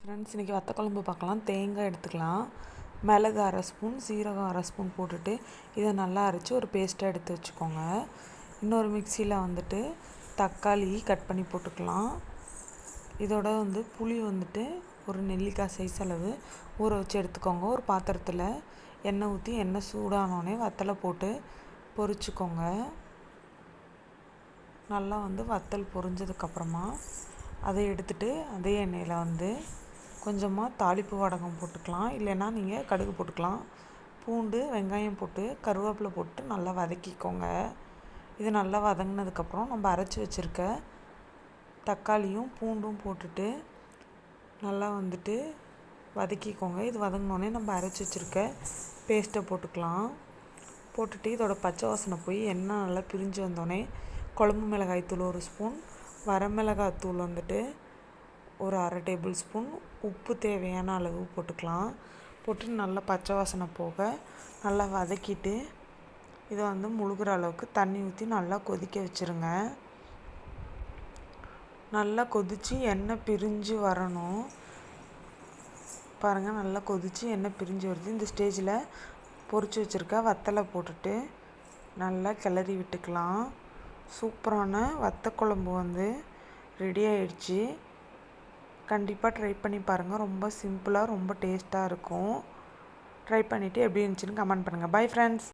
Friends, இன்றைக்கி வத்த குழம்பு பார்க்கலாம். தேங்காய் எடுத்துக்கலாம். மிளகு 1/2 ஸ்பூன், சீரகம் 1/2 ஸ்பூன் போட்டுட்டு இதை நல்லா அரைச்சி ஒரு பேஸ்ட்டாக எடுத்து வச்சுக்கோங்க. இன்னொரு மிக்சியில் தக்காளி கட் பண்ணி போட்டுக்கலாம். இதோட புளி ஒரு நெல்லிக்காய் சைஸ் அளவு ஊற வச்சு எடுத்துக்கோங்க. ஒரு பாத்திரத்தில் எண்ணெய் ஊற்றி எண்ணெய் சூடானோடனே வத்தலை போட்டு பொரிச்சுக்கோங்க. நல்லா வத்தல் பொரிஞ்சதுக்கப்புறமா அதை எடுத்துகிட்டு அதே எண்ணெயில் கொஞ்சமாக தாளிப்பு வடகம் போட்டுக்கலாம். இல்லைன்னா நீங்கள் கடுகு போட்டுக்கலாம். பூண்டு வெங்காயம் போட்டு கருவேப்பிலை போட்டு நல்லா வதக்கிக்கோங்க. இது நல்லா வதங்கினதுக்கப்புறம் நம்ம அரைச்சி வச்சுருக்க தக்காளியும் பூண்டும் போட்டுட்டு நல்லா வதக்கிக்கோங்க. இது வதங்கினோடனே நம்ம அரைச்சி வச்சுருக்க பேஸ்ட்டை போட்டுக்கலாம். போட்டுட்டு இதோட பச்சை வாசனை போய் எண்ணெய் நல்லா பிரிஞ்சு வந்தோடனே குழம்பு மிளகாய் தூள் 1 ஸ்பூன், வரமிளகாய் தூள் ஒரு 1/2 டேபிள் ஸ்பூன், உப்பு தேவையான அளவு போட்டுக்கலாம். போட்டு நல்லா பச்சை வாசனை போக நல்லா வதக்கிட்டு இதை முழுகிற அளவுக்கு தண்ணி ஊற்றி நல்லா கொதிக்க வச்சுருங்க. நல்லா கொதித்து எண்ணெய் பிரிஞ்சு வரணும். பாருங்கள், நல்லா கொதித்து எண்ணெய் பிரிஞ்சு வருது. இந்த ஸ்டேஜில் பொரிச்சு வச்சுருக்க வத்தலை போட்டுட்டு நல்லா கிளறி விட்டுக்கலாம். சூப்பரான வத்த குழம்பு ரெடி ஆயிடுச்சு. கண்டிப்பாக ட்ரை பண்ணி பாருங்கள். ரொம்ப சிம்பிளாக ரொம்ப டேஸ்ட்டாக இருக்கும். ட்ரை பண்ணிவிட்டு எப்படி இருந்துச்சுன்னு கமெண்ட் பண்ணுங்கள். Bye friends.